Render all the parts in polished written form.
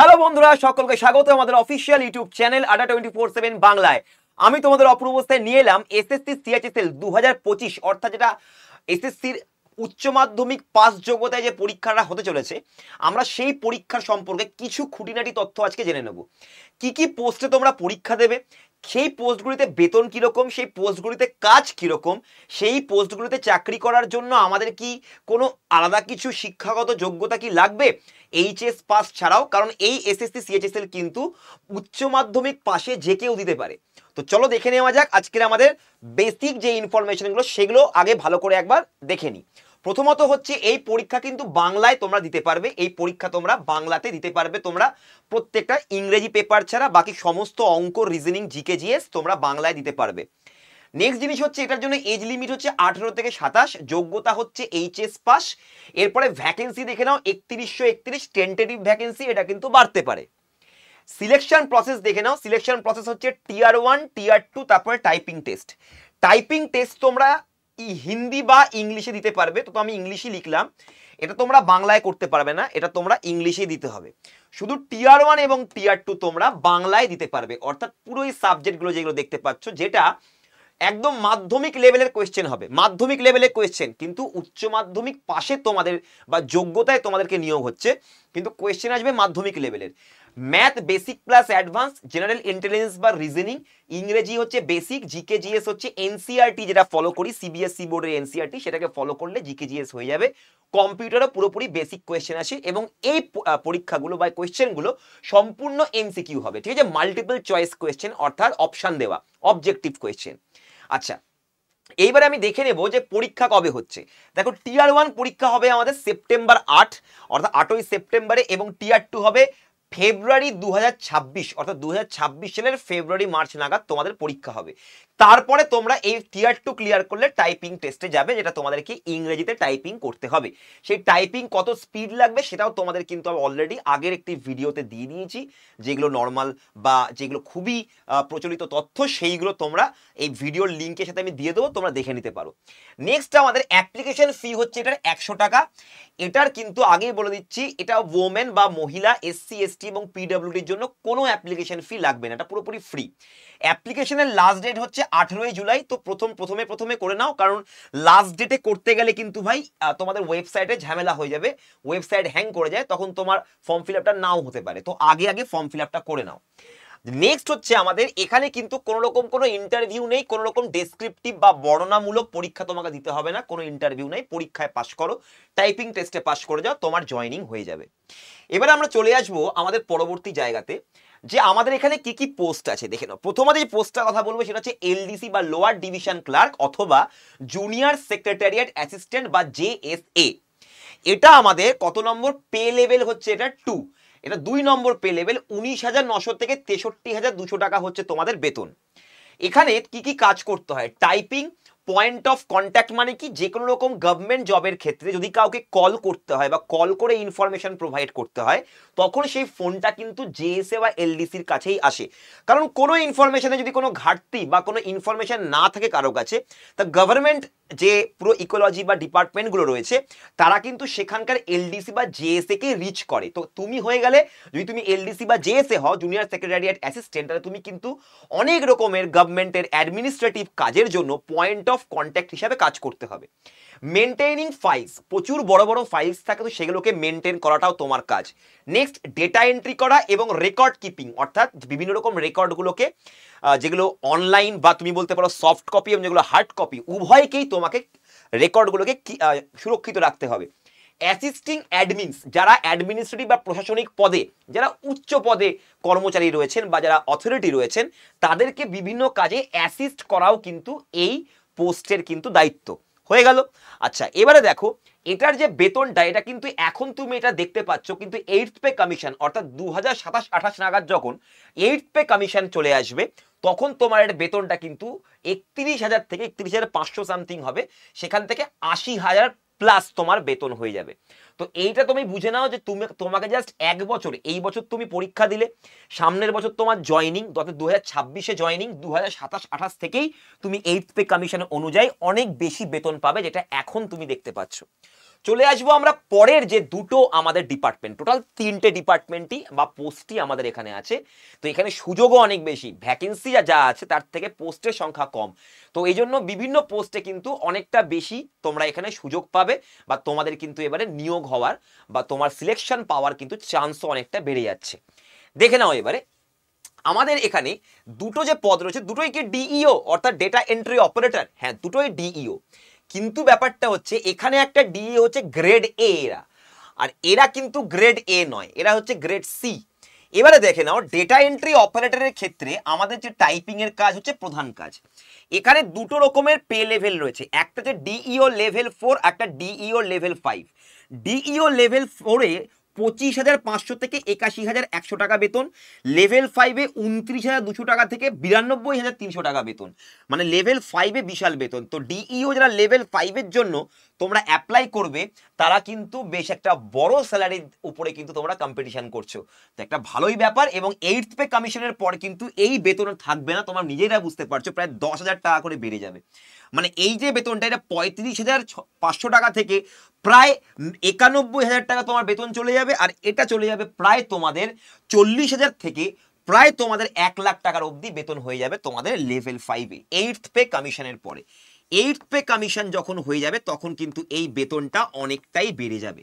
Hello বন্ধুরা, সকলকে স্বাগত আমাদের অফিসিয়াল ইউটিউব চ্যানেল আড্ডা 24/7 বাংলায়। আমি তোমাদের অপূর্বস্থায় নিয়ে এলাম এসএসসি সিএইচএসএল 2025, অর্থাৎ যেটা এসএসসির উচ্চ মাধ্যমিক পাস যোগ্যতায় যে পরীক্ষাটা হতে চলেছে, আমরা সেই পরীক্ষার সম্পর্কে কিছু খুঁটিনাটি তথ্য আজকে জেনে নেব। কি কি পোস্টে তোমরা পরীক্ষা দেবে, সেই পোস্টগুলিতে বেতন কীরকম, সেই পোস্টগুলিতে কাজ কীরকম, সেই পোস্টগুলিতে চাকরি করার জন্য আমাদের কি কোনো আলাদা কিছু শিক্ষাগত যোগ্যতা কি লাগবে এইচএস পাস ছাড়াও, কারণ এই এসএসসি সিএইচএসএল কিন্তু উচ্চ মাধ্যমিক পাশে যে কেউ দিতে পারে। তো চলো দেখে নেওয়া যাক আজকের আমাদের বেসিক যে ইনফরমেশনগুলো, সেগুলো আগে ভালো করে একবার দেখে নিই। প্রথমত হচ্ছে এই পরীক্ষা কিন্তু বাংলায় তোমরা দিতে পারবে, এই পরীক্ষা তোমরা বাংলাতে দিতে পারবে, তোমরা প্রত্যেকটা ইংরেজি পেপার ছাড়া বাকি সমস্ত অঙ্ক, রিজনিং, জিকে, জিএস তোমরা বাংলায় দিতে পারবে। নেক্সট জিনিস হচ্ছে এটার জন্য এজ লিমিট হচ্ছে 18 থেকে 27, যোগ্যতা হচ্ছে এইচএস পাস। এরপরে ভ্যাকেন্সি দেখে নাও 3131, টেন্টেটিভ ভ্যাকেন্সি, এটা কিন্তু বাড়তে পারে। সিলেকশন প্রসেস দেখে নাও, সিলেকশন প্রসেস হচ্ছে টিয়ার 1, টিয়ার 2, তারপরে টাইপিং টেস্ট। টাইপিং টেস্ট তোমরা হিন্দি বা ইংলিশে দিতে পারবে, তো আমি ইংলিশই লিখলাম, এটা তোমরা বাংলায় করতে পারবে না, এটা তোমরা ইংলিশে দিতে হবে। শুধু টিয়ার 1 এবং টিয়ার 2 তোমরা বাংলায় দিতে পারবে, অর্থাৎ পুরো এই সাবজেক্টগুলো যেগুলো দেখতে পাচ্ছ, যেটা একদম মাধ্যমিক লেভেলের কোয়েশ্চেন হবে, মাধ্যমিক লেভেলের কোয়েশ্চেন, কিন্তু উচ্চ মাধ্যমিক পাশে তোমাদের বা যোগ্যতায় তোমাদেরকে নিয়োগ হচ্ছে, কিন্তু কোয়েশ্চেন আসবে মাধ্যমিক লেভেলের। Math basic plus advance, general intelligence বা রিজনিং, ইংরেজি হচ্ছে বেসিক, জিকে জিএস হচ্ছে এনসিআরটি, যেটা ফলো করি সিবিএসসি বোর্ডের এনসিআরটি, সেটাকে ফলো করলে জিকে জিএস হয়ে যাবে। কম্পিউটারও পুরোপুরি বেসিক কোয়েশ্চেন আসে, এবং এই পরীক্ষাগুলো বা কোয়েশ্চেনগুলো সম্পূর্ণ এমসিকিউ হবে, ঠিক আছে, মাল্টিপল চয়েস কোয়েশ্চেন, অর্থাৎ অপশন দেওয়া, অবজেক্টিভ কোয়েশ্চেন। আচ্ছা, এইবারে আমি দেখে নেব যে পরীক্ষা কবে হচ্ছে। দেখো, টিয়ার 1 পরীক্ষা হবে আমাদের সেপ্টেম্বর 8, অর্থাৎ 8ই সেপ্টেম্বরে, এবং টিয়ার 2 হবে ফেব্রুয়ারি 2026, অর্থাৎ 2026 সালের ফেব্রুয়ারি মার্চ নাগাদ তোমাদের পরীক্ষা হবে। তারপরে তোমরা এই টিয়ার 2 ক্লিয়ার করলে টাইপিং টেস্টে যাবে, যেটা তোমাদেরকে ইংরেজিতে টাইপিং করতে হবে। সেই টাইপিং কত স্পিড লাগবে সেটাও তোমাদের কিন্তু আমি অলরেডি আগের একটি ভিডিওতে দিয়ে দিয়েছি, যেগুলো নর্মাল বা যেগুলো খুবই প্রচলিত তথ্য, সেইগুলো তোমরা এই ভিডিওর লিঙ্কের সাথে আমি দিয়ে দেবো, তোমরা দেখে নিতে পারো। নেক্সট আমাদের অ্যাপ্লিকেশন ফি হচ্ছে এটার 100 টাকা। এটার কিন্তু আগেই বলে দিচ্ছি, এটা ওমেন বা মহিলা, এসসি এসটি এবং পিডব্লিউডির জন্য কোনো অ্যাপ্লিকেশন ফি লাগবে না, এটা পুরোপুরি ফ্রি। অ্যাপ্লিকেশনের লাস্ট ডেট হচ্ছে 18 জুলাই। তো প্রথমে করে নাও, কারণ লাস্ট ডেটে করতে গেলে কিন্তু ভাই তোমাদের ওয়েবসাইটে ঝামেলা হয়ে যাবে, ওয়েবসাইট হ্যাং করে যায়, তখন তোমার ফর্ম ফিল আপটা নাও হতে পারে, তো আগে ফর্ম ফিল আপটা করে নাও। নেক্সট হচ্ছে আমাদের এখানে কিন্তু কোনো ইন্টারভিউ নেই, কোনো রকম ডেসক্রিপটিভ বা বর্ণনামূলক পরীক্ষা তোমাকে দিতে হবে না, কোনো ইন্টারভিউ নেই, পরীক্ষায় পাশ করো, টাইপিং টেস্টে পাশ করে যাও, তোমার জয়েনিং হয়ে যাবে। এবার আমরা চলে আসবো আমাদের পরবর্তী জায়গাতে, যে আমাদের এখানে কি কি পোস্ট আছে দেখে নাও। প্রথমে যে পোস্টটার কথা বলবো সেটা হচ্ছে এলডিসি বা লোয়ার ডিভিশন ক্লার্ক অথবা জুনিয়র সেক্রেটারিয়েট অ্যাসিস্ট্যান্ট বা জেএসএ। এটা আমাদের কত নম্বর পে লেভেল হচ্ছে, এটা 2, এটা 2 নম্বর পে লেভেল। 19,900 থেকে 63,200 টাকা হচ্ছে তোমাদের বেতন। এখানে কি কি কাজ করতে হয়, টাইপিং, পয়েন্ট অফ কন্ট্যাক্ট, মানে কি যে কোনো রকম গভর্নমেন্ট জবের ক্ষেত্রে যদি কাউকে কল করতে হয় বা কল করে ইনফরমেশন প্রোভাইড করতে হয়, তখন সেই ফোনটা কিন্তু জেএসএ বা এলডিসির কাছেই আসে। কারণ কোনো ইনফরমেশনে যদি কোনো ঘাটতি বা কোনো ইনফরমেশন না থাকে কারো কাছে, তা গভর্নমেন্ট যে পুরো ইকোলজি বা ডিপার্টমেন্টগুলো রয়েছে, তারা কিন্তু সেখানকার এলডিসি বা জেএসএ কে রিচ করে। তো তুমি হয়ে গেলে, যদি তুমি এলডিসি বা জেএসএ হও, জুনিয়র সেক্রেটারিয়েট অ্যাসিস্ট্যান্ট, তাহলে তুমি কিন্তু অনেক রকমের গভর্নমেন্টের অ্যাডমিনিস্ট্রেটিভ কাজের জন্য পয়েন্ট অফ কন্ট্যাক্ট হিসাবে কাজ করতে হবে। মেনটেনিং ফাইলস, প্রচুর বড় বড় ফাইলস থাকে, তো সেগুলোকে মেনটেন করাটাও তোমার কাজ। নেক্সট, ডেটা এন্ট্রি করা এবং রেকর্ড কিপিং, অর্থাৎ বিভিন্ন রকম রেকর্ডগুলোকে, যেগুলো অনলাইন বা তুমি বলতে পারো সফট কপি এবং যেগুলো হার্ড কপি, উভয়কেই তোমাকে রেকর্ডগুলোকে সুরক্ষিত রাখতে হবে। অ্যাসিস্টিং অ্যাডমিনস, যারা অ্যাডমিনিস্ট্রেটিভ বা প্রশাসনিক পদে, যারা উচ্চ পদে কর্মচারী রয়েছেন বা যারা অথরিটি রয়েছেন, তাদেরকে বিভিন্ন কাজে অ্যাসিস্ট করাও কিন্তু এই পোস্টের কিন্তু দায়িত্ব হয়ে গেল। আচ্ছা, এবারে দেখো এটার যে বেতনটা, এটা কিন্তু এখন তুমি এটা দেখতে পাচ্ছ, কিন্তু 8th পে কমিশন, অর্থাৎ 2027-28 নাগাদ যখন 8th পে কমিশন চলে আসবে, তখন তোমার এর বেতনটা কিন্তু 31,000 থেকে 31,500 সামথিং হবে, সেখান থেকে 80,000 প্লাস তোমার বেতন হয়ে যাবে। তো এইটা তুমি বুঝে নাও যে তোমাকে জাস্ট 1 বছর, এই বছর তুমি পরীক্ষা দিলে, সামনের বছর তোমার জয়নিং, 2026-এ জয়নিং, 2027-28 থেকেই তুমি 8th পে কমিশন অনুযায়ী অনেক বেশি বেতন পাবে, যেটা এখন তুমি দেখতে পাচ্ছ। চলে আসবো আমরা পরের যে দুটো আমাদের ডিপার্টমেন্ট, টোটাল 3টে ডিপার্টমেন্টই বা পোস্টই আমাদের এখানে আছে। তো এখানে সুযোগও অনেক বেশি, ভ্যাকেন্সি যা আছে তার থেকে পোস্টের সংখ্যা কম। তো এই জন্য বিভিন্ন পোস্টে কিন্তু অনেকটা বেশি তোমরা এখানে সুযোগ পাবে, বা তোমাদের কিন্তু এবারে নিয়োগ হওয়ার বা তোমার সিলেকশন পাওয়ার কিন্তু চান্সও অনেকটা বেড়ে যাচ্ছে। দেখে নাও এবারে আমাদের এখানে দুটো যে পদ রয়েছে দুটোই কি ডিইও অর্থাৎ ডেটা এন্ট্রি অপারেটর, হ্যাঁ দুটোই ডিইও। কিন্তু ব্যাপারটা হচ্ছে এখানে একটা ডিইও হচ্ছে গ্রেড এ এরা, আর এরা কিন্তু গ্রেড এ নয়, এরা হচ্ছে গ্রেড সি। এবারে দেখে নাও ডেটা এন্ট্রি অপারেটরের ক্ষেত্রে আমাদের যে টাইপিং এর কাজ হচ্ছে প্রধান কাজ। এখানে দুটো রকমের পে লেভেল রয়েছে, একটা হচ্ছে ডিইও লেভেল 4, একটা ডিইও লেভেল 5। ডিইও লেভেল 4-এ 25,500 থেকে 81,100 টাকা বেতন, লেভেল 5-এ 29,200 টাকা থেকে 92,300 টাকা বেতন। মানে লেভেল 5-এ বিশাল বেতন। তো ডিইও যারা লেভেল 5-এর জন্য তোমরা অ্যাপ্লাই করবে তারা কিন্তু বেশ একটা বড় স্যালারির উপরে কিন্তু তোমরা কম্পিটিশন করছো, তো একটা ভালোই ব্যাপার। এবং 8th পে কমিশনের পর কিন্তু এই বেতন থাকবে না, তোমরা নিজেরা বুঝতে পারছো, প্রায় 10,000 টাকা করে বেড়ে যাবে। মানে এই যে বেতনটা এটা 35,500 টাকা থেকে প্রায় 91,000 টাকা তোমার বেতন চলে যাবে, আর এটা চলে যাবে প্রায় তোমাদের 40,000 থেকে প্রায় তোমাদের 1 লাখ টাকার অবধি বেতন হয়ে যাবে তোমাদের লেভেল 5-এ 8th পে কমিশনের পরে। 8th পে কমিশন যখন হয়ে যাবে তখন কিন্তু এই বেতনটা অনেকটাই বেড়ে যাবে।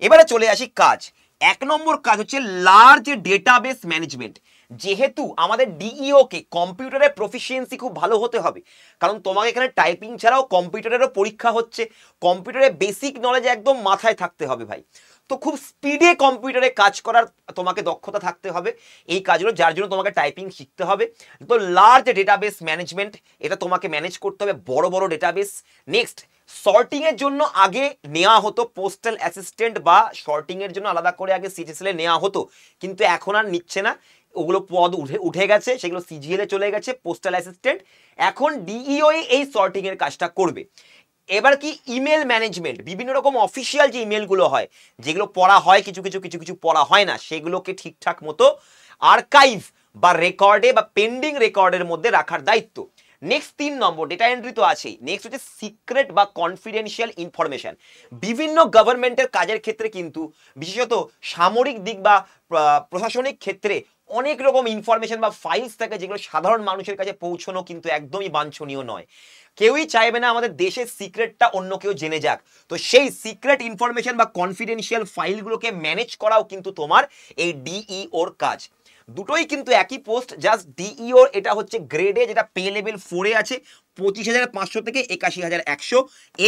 এবারে চলে আসি কাজ। 1 নম্বর কাজ হচ্ছে লার্জ ডেটাবেস ম্যানেজমেন্ট। যেহেতু আমাদের ডিইও কে কম্পিউটারের প্রফিসিয়েন্সি খুব ভালো হতে হবে, কারণ তোমাকে এখানে টাইপিং ছাড়াও কম্পিউটারেরও পরীক্ষা হচ্ছে, কম্পিউটারের বেসিক নলেজ একদম মাথায় থাকতে হবে ভাই। তো খুব স্পিডে কম্পিউটারে কাজ করার তোমাকে দক্ষতা থাকতে হবে এই কাজগুলো, যার জন্য তোমাকে টাইপিং শিখতে হবে। তো লার্জ ডেটাবেস ম্যানেজমেন্ট, এটা তোমাকে ম্যানেজ করতে হবে বড় বড় ডেটাবেস। নেক্সট, সর্টিং এর জন্য আগে নেওয়া হতো পোস্টাল অ্যাসিস্ট্যান্ট, বা সর্টিং এর জন্য আলাদা করে আগে সিটিএসএল এ নেওয়া হতো, কিন্তু এখন আর নিচ্ছে না, ওগুলো পদ উঠে গেছে, সেগুলো সিজিএল এ চলে গেছে পোস্টাল অ্যাসিস্ট্যান্ট। এখন ডিইও এই সর্টিং এর কাজটা করবে। এবার কি ইমেল ম্যানেজমেন্ট, বিভিন্ন রকম অফিসিয়াল যে ইমেলগুলো হয়, যেগুলো পড়া হয় কিছু কিছু কিছু কিছু পড়া হয় না, সেগুলোকে ঠিকঠাক মতো আর্কাইভ বা রেকর্ডে বা পেন্ডিং রেকর্ডের মধ্যে রাখার দায়িত্ব। নেক্সট 3 নম্বর, ডেটা এন্ট্রি তো আছেই, নেক্সট হচ্ছে সিক্রেট বা কনফিডেন্সিয়াল ইনফরমেশন। বিভিন্ন গভর্নমেন্টের কাজের ক্ষেত্রে কিন্তু বিশেষত সামরিক দিক বা প্রশাসনিক ক্ষেত্রে অনেক রকম ইনফরমেশন বা ফাইলস থাকে যেগুলো সাধারণ মানুষের কাছে পৌঁছানো কিন্তু একদমই বাঞ্ছনীয় নয়। কেউই চাইবে না আমাদের দেশের সিক্রেটটা অন্য কেউ জেনে যাক। তো সেই সিক্রেট ইনফরমেশন বা কনফিডেন্সিয়াল ফাইলগুলোকে ম্যানেজ করাও কিন্তু তোমার এই ডিইওর কাজ। দুটোই কিন্তু একই পোস্ট, জাস্ট ডিইওর এটা হচ্ছে গ্রেডে, যেটা পে লেভেল 4-এ আছে 25,500 থেকে 81,100।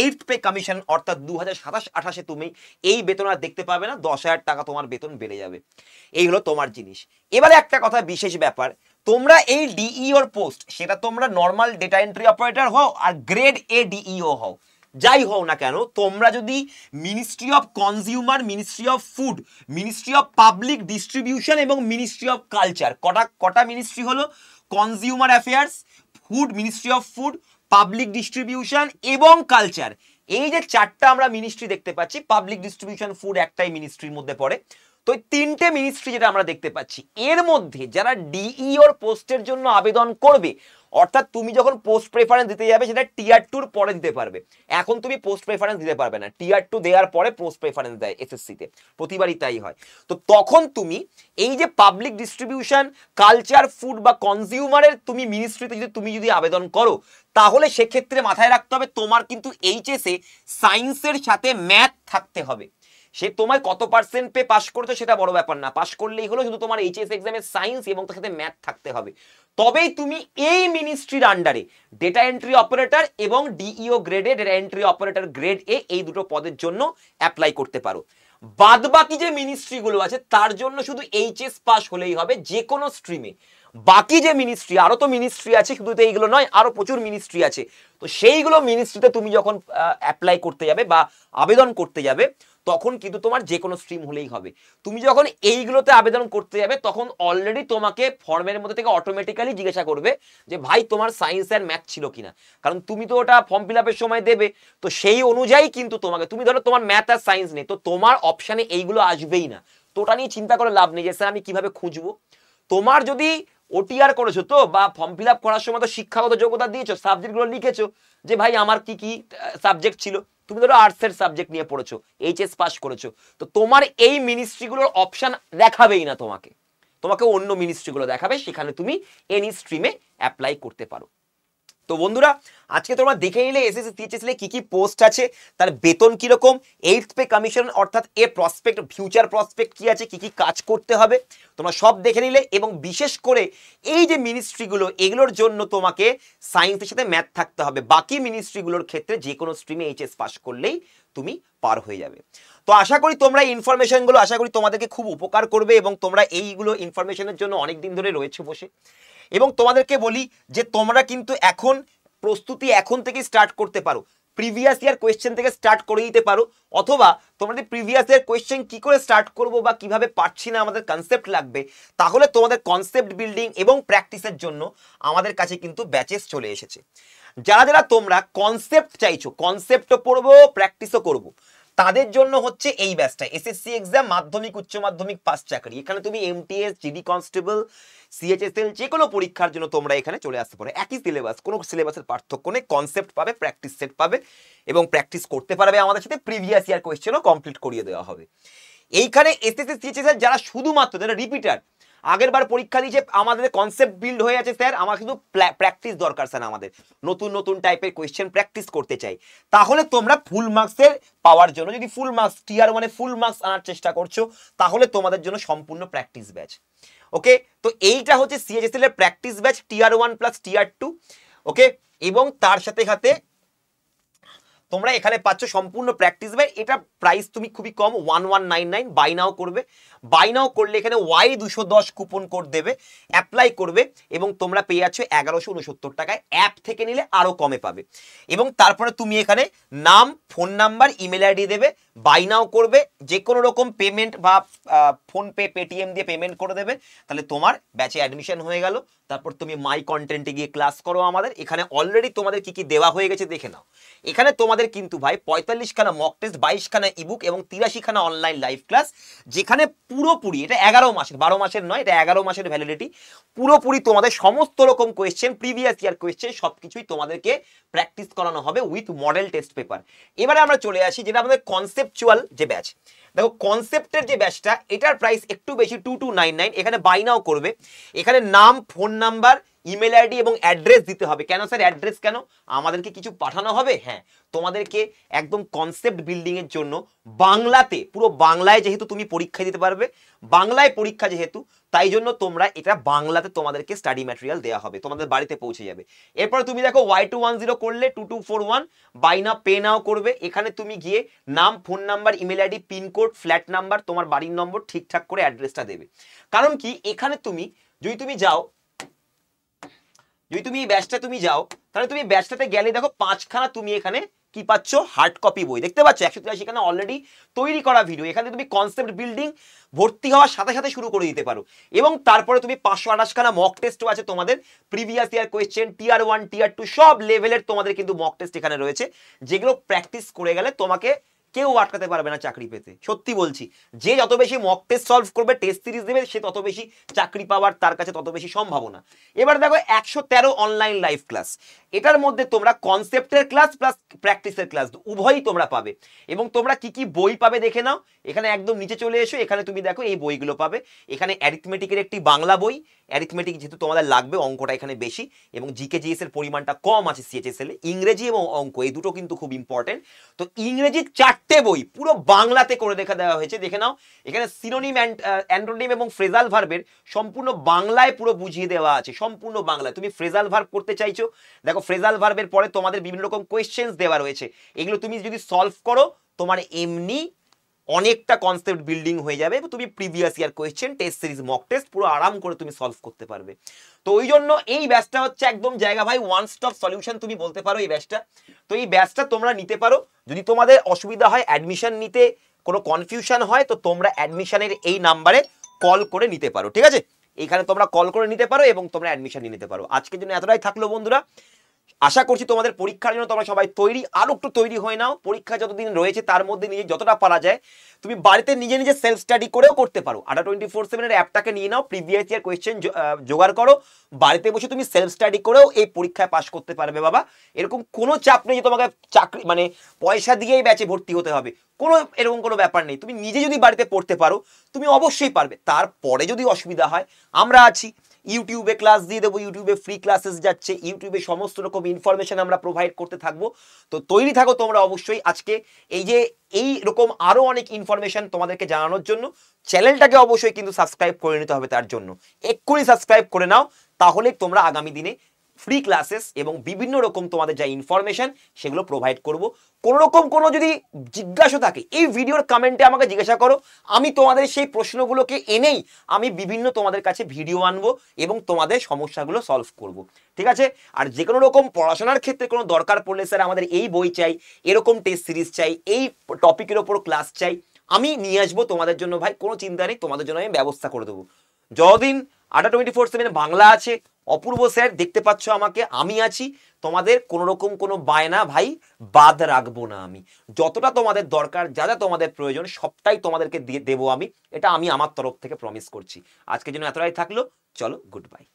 8th পে কমিশন অর্থাৎ 2027-28-এ তুমি এই বেতন আর দেখতে পাবে না, 10,000 টাকা তোমার বেতন বেড়ে যাবে। এই হলো তোমার জিনিস। এবারে একটা কথা বিশেষ ব্যাপার, তোমরা এই ডিইওর পোস্ট সেটা তোমরা নর্মাল ডেটা এন্ট্রি অপারেটর হও আর গ্রেড এ ডিইও হও, যাই হও না কেন, তোমরা যদি ministry of consumer, ministry of food, ministry of public distribution এবং মিনিস্ট্রি অফ কালচার, কটা মিনিস্ট্রি হলো, consumer affairs, food, ministry of food, public distribution এবং কালচার, এই যে 4টা আমরা মিনিস্ট্রি দেখতে পাচ্ছি, পাবলিক ডিস্ট্রিবিউশন ফুড একটাই মিনিস্ট্রির মধ্যে পড়ে। তো 3টে মিনিস্ট্রি যেটা আমরা দেখতে পাচ্ছি, এর মধ্যে যারা ডিইওর পোস্টের জন্য আবেদন করবে, অর্থাৎ তুমি যখন পোস্ট প্রেফারেন্স দিতে যাবে সেটা টিয়ার 2-র পরে দিতে পারবে। এখন তুমি পোস্ট প্রেফারেন্স দিতে পারবে না, টিয়ার 2 দেওয়ার পরে পোস্ট প্রেফারেন্স দেয় এসএসসিতে, প্রতিবারই তাই হয়। তো তখন তুমি এই যে পাবলিক ডিস্ট্রিবিউশন, কালচার, ফুড বা কনজিউমারের তুমি মিনিস্ট্রিতে যদি আবেদন করো, তাহলে সেক্ষেত্রে মাথায় রাখতে হবে তোমার কিন্তু এইচএসে সায়েন্সের সাথে ম্যাথ থাকতে হবে। সে তোমায় কত পার্সেন্ট পে পাস করতে সেটা বড় ব্যাপার না, পাস করলেই হলো, শুধু তোমার এইচএস এক্সামে সায়েন্স এবং তার সাথে ম্যাথ থাকতে হবে। তবেই তুমি এই মিনিস্ট্রির আন্ডারে ডেটা এন্ট্রি অপারেটর এবং ডিইও গ্রেডে data entry operator grade A এই দুটো পদের জন্য অ্যাপ্লাই করতে পারো। বাদবাকি যে মিনিস্ট্রিগুলো আছে তার জন্য শুধু এইচএস পাস হলেই হবে যে কোনো স্ট্রিমে। বাকি যে মিনিস্ট্রি, আরো তো মিনিস্ট্রি আছে, শুধু তো এইগুলো নয়, আরো প্রচুর মিনিস্ট্রি আছে। তো সেইগুলো মিনিস্ট্রিতে তুমি যখন অ্যাপ্লাই করতে যাবে বা আবেদন করতে যাবে, তখন কিন্তু তোমার যে কোনো স্ট্রিম হলেই হবে। তুমি যখন এইগুলোতে আবেদন করতে যাবে তখন অলরেডি তোমাকে ফর্মের মধ্যে থেকে অটোমেটিক্যালি জিজ্ঞাসা করবে যে ভাই তোমার সায়েন্স আর ম্যাথ ছিল কিনা, কারণ তুমি তো ওটা ফর্ম ফিল আপের সময় দেবে। তো সেই অনুযায়ী কিন্তু তোমাকে, তুমি ধরো তোমার ম্যাথ আর সায়েন্স নেই, তো তোমার অপশানে এইগুলো আসবেই না। তো ওটা নিয়ে চিন্তা করে লাভ নেই যে স্যার আমি কিভাবে খুঁজবো। তোমার যদি ওটিআর করেছো তো, বা ফর্ম ফিল আপ করার সময় তো শিক্ষাগত যোগ্যতা দিয়েছো, সাবজেক্টগুলো লিখেছো যে ভাই আমার কি কি সাবজেক্ট ছিল, তুমি ধরো আর্টসের সাবজেক্ট নিয়ে পড়েছো, এইচএস পাস করেছো, তো তোমার এই মিনিস্ট্রিগুলোর অপশন দেখাবেই না তোমাকে, তোমাকে অন্য মিনিস্ট্রিগুলো দেখাবে, সেখানে তুমি এনি স্ট্রিমে অ্যাপ্লাই করতে পারো। তো বন্ধুরা আজকে তোমরা দেখে নিলে এসএসসি সিএইচএসএল এ কি কি পোস্ট আছে, তার বেতন কিরকম, 8th পে কমিশন অর্থাৎ এ প্রসপেক্ট ফিউচার প্রসপেক্ট কি আছে, কি কি কাজ করতে হবে, তোমরা সব দেখে নিলে। এবং বিশেষ করে এই যে মিনিস্ট্রিগুলো, এগুলোর জন্য তোমাকে সায়েন্সের সাথে ম্যাথ থাকতে হবে, বাকি মিনিস্ট্রিগুলোর ক্ষেত্রে যে কোনো স্ট্রিমে এইচএস পাস করলেই তুমি পার হয়ে যাবে। তো আশা করি তোমরা এই ইনফরমেশনগুলো আশা করি তোমাদেরকে খুব উপকার করবে, এবং তোমরা এইগুলো ইনফরমেশনের জন্য অনেক দিন ধরে রয়েছে বসে। এবং তোমাদেরকে বলি যে তোমরা কিন্তু এখন প্রস্তুতি এখন থেকে স্টার্ট করতে পারো, প্রিভিয়াস ইয়ার কোয়েশ্চেন থেকে স্টার্ট করে দিতে পারো, অথবা তোমাদের প্রিভিয়াস ইয়ার কোয়েশ্চেন কি করে স্টার্ট করব বা কিভাবে পারছি না, আমাদের কনসেপ্ট লাগবে, তাহলে তোমাদের কনসেপ্ট বিল্ডিং এবং প্র্যাকটিসের জন্য আমাদের কাছে কিন্তু ব্যাচেস চলে এসেছে। যারা যারা তোমরা কনসেপ্ট চাইছো, কনসেপ্টও পড়বো প্র্যাকটিসও করব, তাদের জন্য হচ্ছে এই ব্যাচটা, এসএসসি এক্সাম, মাধ্যমিক উচ্চ মাধ্যমিক পাস চাকরি। এখানে তুমি এমটিএস, জিডি কনস্টেবল, সিএইচএসএল যে কোনো পরীক্ষার জন্য তোমরা এখানে চলে আসতে পারো, একই সিলেবাস, কোনো সিলেবাসের পার্থক্য নেই, কনসেপ্ট পাবে, প্র্যাকটিস সেট পাবে, এবং প্র্যাকটিস করতে পারবে আমাদের সাথে, প্রিভিয়াস ইয়ার কোয়েশ্চেনও কমপ্লিট করিয়ে দেওয়া হবে। এইখানে এসএসসি সিএইচএসএল যারা শুধুমাত্র যারা রিপিটার, আগের বার পরীক্ষা দিয়েছে, আমাদের কনসেপ্ট বিল্ড হয়ে আছে স্যার, আমার কিন্তু প্র্যাকটিস দরকার স্যার, আমাদের নতুন নতুন টাইপের কোয়েশ্চেন প্র্যাকটিস করতে চাই, তাহলে তোমরা ফুল মার্কসের পাওয়ার জন্য, যদি ফুল মার্কস টিয়ার 1-এ ফুল মার্কস আনার চেষ্টা করছো, তাহলে তোমাদের জন্য সম্পূর্ণ প্র্যাকটিস ব্যাচ। ওকে, তো এইটা হচ্ছে সিএইচএসএল এর প্র্যাকটিস ব্যাচ, টিয়ার 1 প্লাস টিয়ার 2। ওকে, এবং তার সাথে সাথে তোমরা এখানে পাচ্ছ সম্পূর্ণ প্র্যাকটিস ব্যাচ। এটা প্রাইস তুমি খুবই কম, 1199, বাই নাও করবে, বাই নাও করলে এখানে Y210 কুপন কোড দেবে, অ্যাপ্লাই করবে, এবং তোমরা পেয়ে যাচ্ছ 1169 টাকায়, অ্যাপ থেকে নিলে আরো কমে পাবে। এবং তারপরে তুমি এখানে নাম, ফোন নাম্বার, ইমেল আইডি দেবে, বাই নাও করবে, যে কোনো রকম পেমেন্ট বা ফোনপে, পেটিএম দিয়ে পেমেন্ট করে দেবে, তাহলে তোমার ব্যাচে অ্যাডমিশন হয়ে গেল। তারপর তুমি মাই কন্টেন্টে গিয়ে ক্লাস করো আমাদের এখানে, অলরেডি তোমাদের কি কি দেওয়া হয়ে গেছে দেখে নাও। এখানে তোমাদের কিন্তু ভাই 45 খানা মক টেস্ট, 22 খানা ইবুক এবং 83 খানা অনলাইন লাইভ ক্লাস, যেখানে পুরোপুরি, এটা 11 মাসের, 12 মাসের নয়, এটা 11 মাসের ভ্যালিডিটি, পুরোপুরি তোমাদের সমস্ত রকম কোয়েশ্চেন, প্রিভিয়াস ইয়ার কোয়েশ্চেন সবকিছুই তোমাদেরকে প্র্যাকটিস করানো হবে উইথ মডেল টেস্ট পেপার। এবারে আমরা চলে আসি যেটা আমাদের কনসেপচুয়াল যে ব্যাচ। দেখো কনসেপ্টের যে ব্যাচটা, এটার প্রাইস একটু বেশি, 2299। এখানে বাই নাও করবে, এখানে নাম, ফোন নাম্বার, ইমেল আইডি এবং অ্যাড্রেস দিতে হবে। কেন স্যার অ্যাড্রেস কেন? আমাদেরকে কিছু পাঠানো হবে। হ্যাঁ, তোমাদেরকে একদম কনসেপ্ট বিল্ডিং এর জন্য বাংলাতে, পুরো বাংলায় যেহেতু তুমি পরীক্ষা দিতে পারবে, বাংলায় পরীক্ষা যেহেতু, তাই জন্য তোমরা এটা বাংলাতে তোমাদেরকে স্টাডি ম্যাটেরিয়াল দেওয়া হবে, তোমাদের বাড়িতে পৌঁছে যাবে। এরপরে তুমি দেখো Y210 করলে 2241, বাই নাও পে নাও করবে, এখানে তুমি গিয়ে নাম, phone number, email ID, pincode, flat number, তোমার বাড়ির নম্বর ঠিকঠাক করে অ্যাড্রেসটা দেবে। কারণ কি, এখানে তুমি যদি তুমি যাও, যদি তুমি এই ব্যাচটা তুমি যাও, তাহলে তুমি ব্যাচটাতে গেলে দেখো 5খানা তুমি এখানে কি পাচ্ছ, হার্ড কপি বই দেখতে পাচ্ছ, 183 খানা অলরেডি তৈরি করা ভিডিও। এখানে তুমি কনসেপ্ট বিল্ডিং ভর্তি হওয়ার সাথে সাথে শুরু করে দিতে পারো। এবং তারপরে তুমি 528 খানা মক টেস্টও আছে তোমাদের, প্রিভিয়াস ইয়ার কোয়েশ্চেন, টিয়ার 1, টিয়ার 2 সব লেভেলের তোমাদের কিন্তু মক টেস্ট এখানে রয়েছে, যেগুলো প্র্যাকটিস করে গেলে তোমাকে কেউ আটকাতে পারবে না চাকরি পেতে। সত্যি বলছি, যে যত বেশি মক টেস্ট সলভ করবে, টেস্ট সিরিজ দেবে, সে তত বেশি চাকরি পাওয়ার তার কাছে তত বেশি সম্ভাবনা। এবার দেখো 113 অনলাইন লাইভ ক্লাস, এটার মধ্যে তোমরা কনসেপ্টের ক্লাস প্লাস প্র্যাকটিসের ক্লাস উভয়ই তোমরা পাবে। এবং তোমরা কি কি বই পাবে দেখে নাও, এখানে একদম নিচে চলে এসো, এখানে তুমি দেখো এই বইগুলো পাবে। এখানে অ্যারিথমেটিকের একটি বাংলা বই, অ্যারিথমেটিক যেহেতু তোমাদের লাগবে, অঙ্কটা এখানে বেশি, এবং জিকে জিএস এর পরিমাণটা কম আছে সিএইচএসএল এ। ইংরেজি এবং অঙ্ক এই দুটো কিন্তু খুব ইম্পর্টেন্ট। তো ইংরেজির 4টে বই পুরো বাংলাতে করে দেখা দেওয়া হয়েছে, দেখে নাও। এখানে সিনোনিম, অ্যান্টোনিম এবং ফ্রেজাল ভার্বের সম্পূর্ণ বাংলায় পুরো বুঝিয়ে দেওয়া আছে, সম্পূর্ণ বাংলায়। তুমি ফ্রেজাল ভার্ব করতে চাইছো, দেখো ফ্রেজাল ভার্বের পরে তোমাদের বিভিন্ন রকম কোয়েশ্চেন্স দেওয়া রয়েছে, এগুলো তুমি যদি সলভ করো, তোমার এমনি অনেকটা কনসেপ্ট বিল্ডিং হয়ে যাবে। তুমি previous year question, test series, mock test পুরো আরাম করে তুমি সলভ করতে পারবে। তো ওই জন্য এই ব্যাচটা হচ্ছে একদম জায়গা ভাই, ওয়ান স্টপ সলিউশন তুমি বলতে পারো এই ব্যাচটা। তো এই ব্যাচটা তোমরা নিতে পারো, যদি তোমাদের অসুবিধা হয়, অ্যাডমিশন নিতে কোনো কনফিউশন হয়, তো তোমরা অ্যাডমিশনের এই নাম্বারে কল করে নিতে পারো, ঠিক আছে? এইখানে তোমরা কল করে নিতে পারো এবং তোমরা অ্যাডমিশন নিয়ে নিতে পারো। আজকের জন্য এতটাই থাকলো বন্ধুরা, আশা করছি তোমাদের পরীক্ষার জন্য তোমরা সবাই তৈরি, আরো একটু তৈরি হয়ে নাও। পরীক্ষা যতদিন রয়েছে তার মধ্যে নিজে যতটা পারা যায় তুমি বাড়িতে নিজে নিজে সেলফ স্টাডি করেও করতে পারো। ADA24/7 অ্যাপটাকে নিয়ে নাও, প্রিভিয়াস ইয়ার কোয়েশ্চেন জোগাড় করো, বাড়িতে বসে তুমি সেলফ স্টাডি করেও এই পরীক্ষায় পাশ করতে পারবে বাবা। এরকম কোনো চাপ নেই যে তোমাকে চাকরি মানে পয়সা দিয়েই ব্যাচে ভর্তি হতে হবে, কোনো এরকম কোনো ব্যাপার নেই। তুমি নিজে যদি বাড়িতে পড়তে পারো তুমি অবশ্যই পারবে। তারপরে যদি অসুবিধা হয় আমরা আছি, ইউটিউবে ক্লাস দিয়ে দেবো, ইউটিউবে ফ্রি ক্লাসেস যাচ্ছে, ইউটিউবে সমস্ত রকম ইনফরমেশন আমরা প্রোভাইড করতে থাকবো। তো তৈরি থাকো তোমরা অবশ্যই। আজকে এই রকম আরো অনেক ইনফরমেশন তোমাদেরকে জানানোর জন্য চ্যানেলটাকে অবশ্যই কিন্তু সাবস্ক্রাইব করে নিতে হবে। তার জন্য এক্ষুনি সাবস্ক্রাইব করে নাও, তাহলে তোমরা আগামী দিনে ফ্রি ক্লাসেস এবং বিভিন্ন রকম তোমাদের যা ইনফরমেশন সেগুলো প্রোভাইড করব। কোনো রকম কোনো যদি জিজ্ঞাসা থাকে এই ভিডিওর কমেন্টে আমাকে জিজ্ঞাসা করো, আমি তোমাদের সেই প্রশ্নগুলোকে এনেই আমি বিভিন্ন তোমাদের কাছে ভিডিও আনবো এবং তোমাদের সমস্যাগুলো সলভ করব। ঠিক আছে? আর যে কোনো রকম পড়াশোনার ক্ষেত্রে কোনো দরকার পড়লে স্যার আমাদের এই বই চাই, এরকম টেস্ট সিরিজ চাই, এই টপিকের ওপর ক্লাস চাই, আমি নিয়ে আসবো তোমাদের জন্য ভাই, কোনো চিন্তা নেই, তোমাদের জন্য আমি ব্যবস্থা করে দেবো। যতদিন ADA24/7 বাংলা আছে, অপূর্ব স্যার দেখতে পাচ্ছ আমাকে, আমি আছি, তোমাদের কোনো রকম কোনো বায়না ভাই বাদ রাখবো না আমি। যতটা তোমাদের দরকার, যা যা তোমাদের প্রয়োজন সবটাই তোমাদেরকে দিয়ে দেবো আমি, এটা আমি আমার তরফ থেকে প্রমিস করছি। আজকের জন্য এতটাই থাকলো, চলো গুড বাই।